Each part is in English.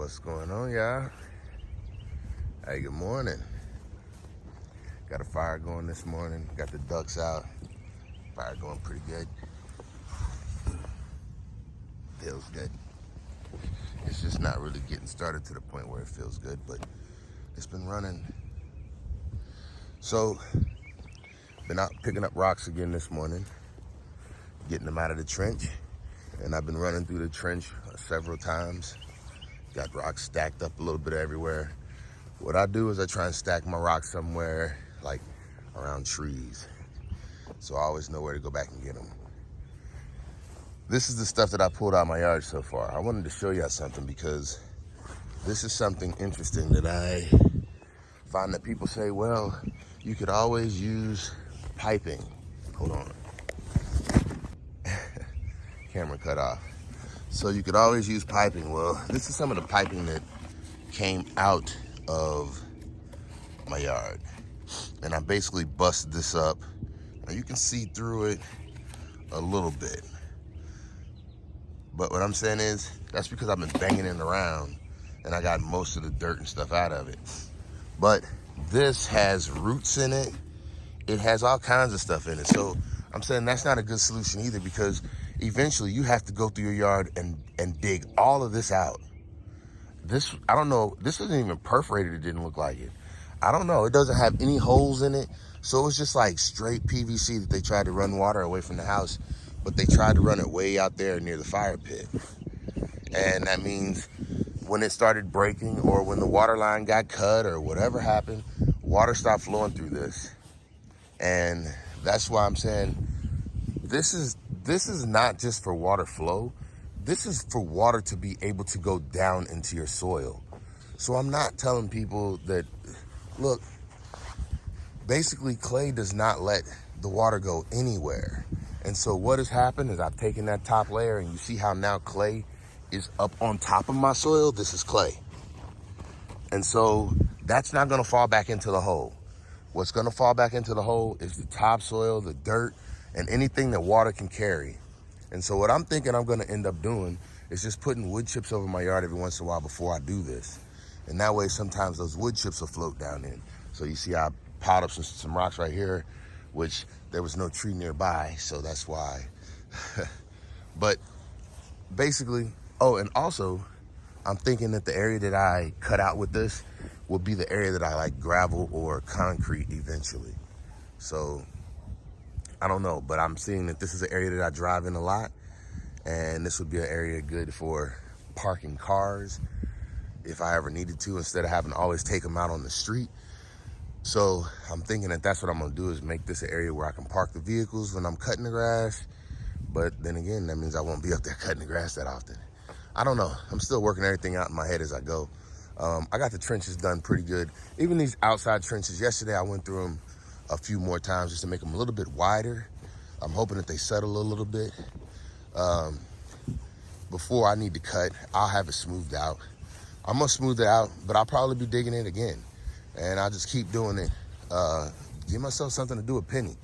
What's going on, y'all? Hey, good morning. Got a fire going this morning. Got the ducks out. Fire going pretty good. Feels good. It's just not really getting started to the point where it feels good, but it's been running. So, been out picking up rocks again this morning, getting them out of the trench. And I've been running through the trench several times. Got rocks stacked up a little bit everywhere. What I do is I try and stack my rocks somewhere like around trees, so I always know where to go back and get them. This is the stuff that I pulled out of my yard so far. I wanted to show y'all something because this is something interesting that I find that people say, well, you could always use piping. Hold on. Camera cut off. So you could always use piping. Well, this is some of the piping that came out of my yard. And I basically busted this up. Now you can see through it a little bit. But what I'm saying is, that's because I've been banging it around and I got most of the dirt and stuff out of it. But this has roots in it. It has all kinds of stuff in it. So I'm saying that's not a good solution either, because eventually you have to go through your yard and dig all of this out. This, I don't know, this isn't even perforated. It didn't look like it. I don't know. It doesn't have any holes in it. So it's just like straight PVC that they tried to run water away from the house, but they tried to run it way out there near the fire pit. And that means when it started breaking or when the water line got cut or whatever happened, water stopped flowing through this. And that's why I'm saying this is not just for water flow. This is for water to be able to go down into your soil. So I'm not telling people that, look, basically clay does not let the water go anywhere. And so what has happened is I've taken that top layer, and you see how now clay is up on top of my soil. This is clay. And so that's not going to fall back into the hole. What's going to fall back into the hole is the topsoil, the dirt, and anything that water can carry. And so what I'm thinking I'm going to end up doing is just putting wood chips over my yard every once in a while before I do this. And that way sometimes those wood chips will float down in. So you see I piled up some rocks right here, which there was no tree nearby, so that's why. But basically, oh, and also I'm thinking that the area that I cut out with this will be the area that I like gravel or concrete eventually. So I don't know, but I'm seeing that this is an area that I drive in a lot, and this would be an area good for parking cars if I ever needed to, instead of having to always take them out on the street. So I'm thinking that that's what I'm gonna do, is make this an area where I can park the vehicles when I'm cutting the grass. But then again, that means I won't be up there cutting the grass that often. I don't know. I'm still working everything out in my head as I go. I got the trenches done pretty good. Even these outside trenches, yesterday I went through them a few more times just to make them a little bit wider. I'm hoping that they settle a little bit. Before I need to cut, I'll have it smoothed out. I'm gonna smooth it out, but I'll probably be digging it again. And I'll just keep doing it. Give myself something to do a penny.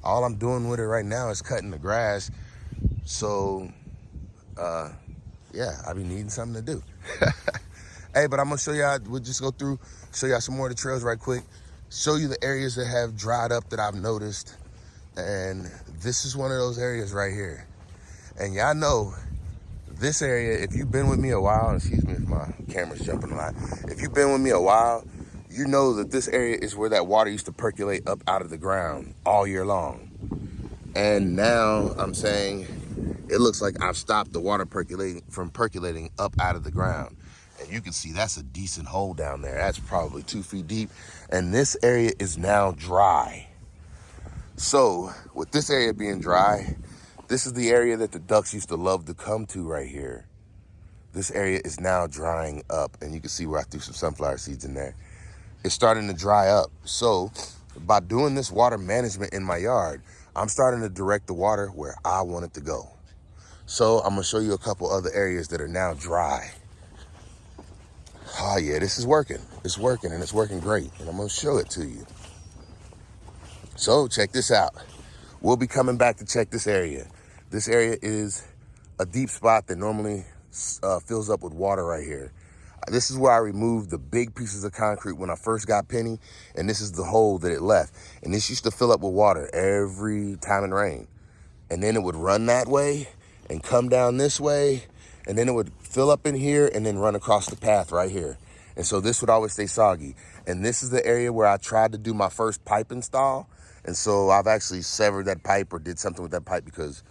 All I'm doing with it right now is cutting the grass. So, yeah, I be needing something to do. Hey, but I'm gonna show y'all, we'll just go through, show y'all some more of the trails right quick. Show you the areas that have dried up that I've noticed. And this is one of those areas right here. And y'all know, this area, if you've been with me a while, excuse me if my camera's jumping a lot. If you've been with me a while, you know that this area is where that water used to percolate up out of the ground all year long. And now I'm saying it looks like I've stopped the water from percolating up out of the ground. And you can see that's a decent hole down there. That's probably 2 feet deep. And this area is now dry. So with this area being dry, this is the area that the ducks used to love to come to right here. This area is now drying up, and you can see where I threw some sunflower seeds in there. It's starting to dry up. So by doing this water management in my yard, I'm starting to direct the water where I want it to go. So I'm gonna show you a couple other areas that are now dry. Oh yeah, this is working. It's working, and it's working great. And I'm gonna show it to you. So check this out. We'll be coming back to check this area. This area is a deep spot that normally fills up with water right here. This is where I removed the big pieces of concrete when I first got Penny, and this is the hole that it left. And this used to fill up with water every time it rained. And then it would run that way and come down this way, and then it would fill up in here and then run across the path right here. And so this would always stay soggy. And this is the area where I tried to do my first pipe install. And so I've actually severed that pipe or did something with that pipe because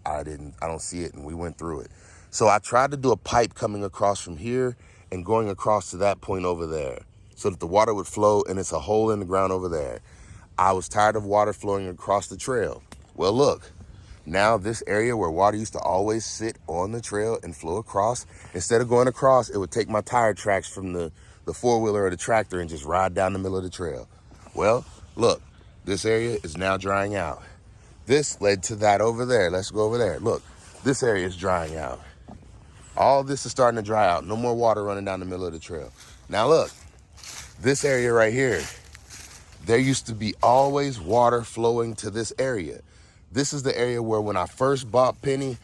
I don't see it, and we went through it. So I tried to do a pipe coming across from here and going across to that point over there so that the water would flow, and it's a hole in the ground over there. I was tired of water flowing across the trail. Well, look, now this area where water used to always sit on the trail and flow across, instead of going across, it would take my tire tracks from the four-wheeler or the tractor and just ride down the middle of the trail. Well, look, this area is now drying out. This led to that over there. Let's go over there. Look, this area is drying out. All this is starting to dry out. No more water running down the middle of the trail. Now look, this area right here, there used to be always water flowing to this area. This is the area where when I first bought Penny,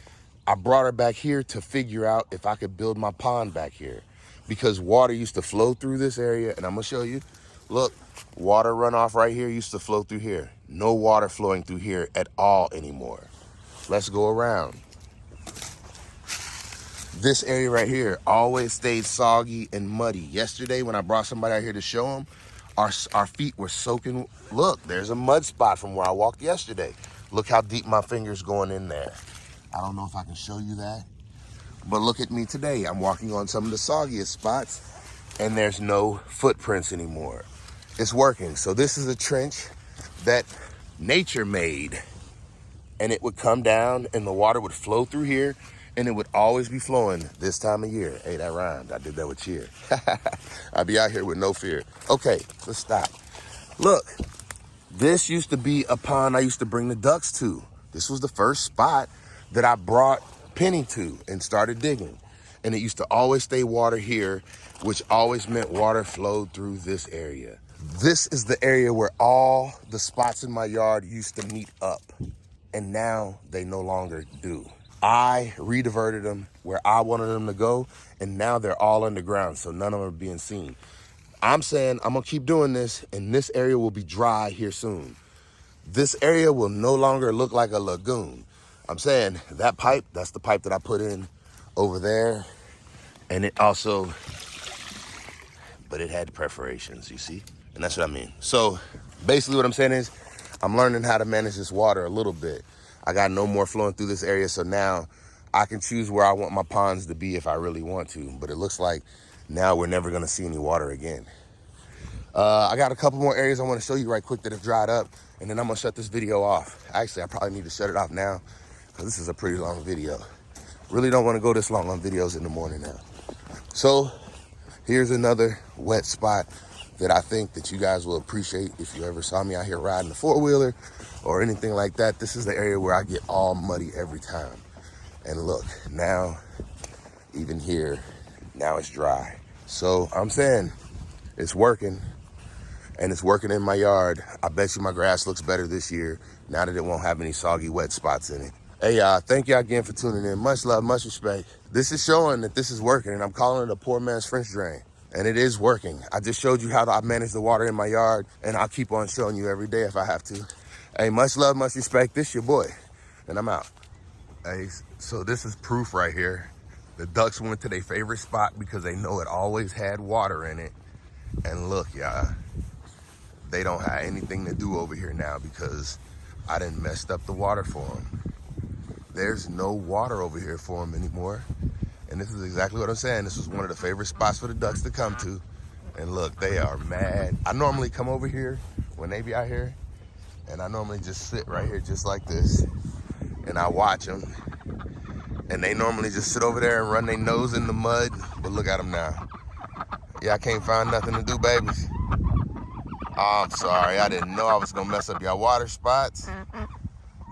I brought her back here to figure out if I could build my pond back here, because water used to flow through this area. And I'm gonna show you, look, water runoff right here used to flow through here. No water flowing through here at all anymore. Let's go around. This area right here always stayed soggy and muddy. Yesterday, when I brought somebody out here to show them, our feet were soaking. Look, there's a mud spot from where I walked yesterday. Look how deep my finger's going in there. I don't know if I can show you that, but look at me today. I'm walking on some of the soggiest spots, and there's no footprints anymore. It's working. So this is a trench that nature made, and it would come down, and the water would flow through here, and it would always be flowing this time of year. Hey, that rhymed. I did that with cheer. I'd be out here with no fear. Okay, let's stop. Look, this used to be a pond I used to bring the ducks to. This was the first spot that I brought Penny to and started digging. And it used to always stay water here, which always meant water flowed through this area. This is the area where all the spots in my yard used to meet up, and now they no longer do. I rediverted them where I wanted them to go, and now they're all underground, so none of them are being seen. I'm saying I'm gonna keep doing this, and this area will be dry here soon. This area will no longer look like a lagoon. I'm saying that pipe, that's the pipe that I put in over there, and it also, but it had perforations, you see? And that's what I mean. So basically what I'm saying is I'm learning how to manage this water a little bit. I got no more flowing through this area, so now I can choose where I want my ponds to be if I really want to. But it looks like now we're never gonna see any water again. I got a couple more areas I wanna show you right quick that have dried up, and then I'm gonna shut this video off. Actually, I probably need to shut it off now because this is a pretty long video. Really don't wanna go this long on videos in the morning now. So here's another wet spot that I think that you guys will appreciate if you ever saw me out here riding the four-wheeler or anything like that. This is the area where I get all muddy every time. And look, now, even here, now it's dry. So I'm saying it's working, and it's working in my yard. I bet you my grass looks better this year now that it won't have any soggy wet spots in it. Hey, thank y'all again for tuning in. Much love, much respect. This is showing that this is working, and I'm calling it a poor man's French drain. And it is working. I just showed you how I manage the water in my yard, and I'll keep on showing you every day if I have to. Hey, much love, much respect. This your boy, and I'm out. Hey, so this is proof right here. The ducks went to their favorite spot because they know it always had water in it. And look, y'all, they don't have anything to do over here now because I done messed up the water for them. There's no water over here for them anymore. And this is exactly what I'm saying. This was one of the favorite spots for the ducks to come to. And look, they are mad. I normally come over here when they be out here, and I normally just sit right here just like this, and I watch them. And they normally just sit over there and run their nose in the mud, but look at them now. Yeah, I can't find nothing to do, babies. Oh, I'm sorry, I didn't know I was gonna mess up your water spots.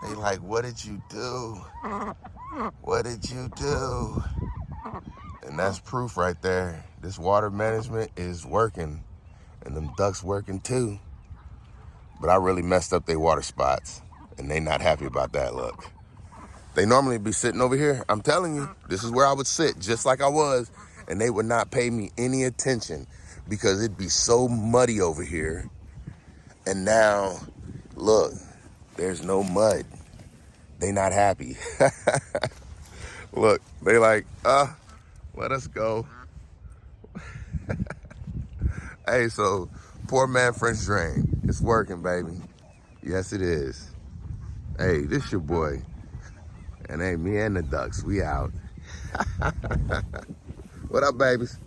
They like, what did you do? What did you do? And that's proof right there. This water management is working, and them ducks working too. But I really messed up their water spots, and they not happy about that. Look, they normally be sitting over here. I'm telling you, this is where I would sit, just like I was and they would not pay me any attention because it'd be so muddy over here. And now, look, there's no mud. They not happy. Look, they like, let us go. Hey, so poor man French drain. It's working, baby. Yes, it is. Hey, this your boy. And hey, me and the ducks, we out. What up, babies?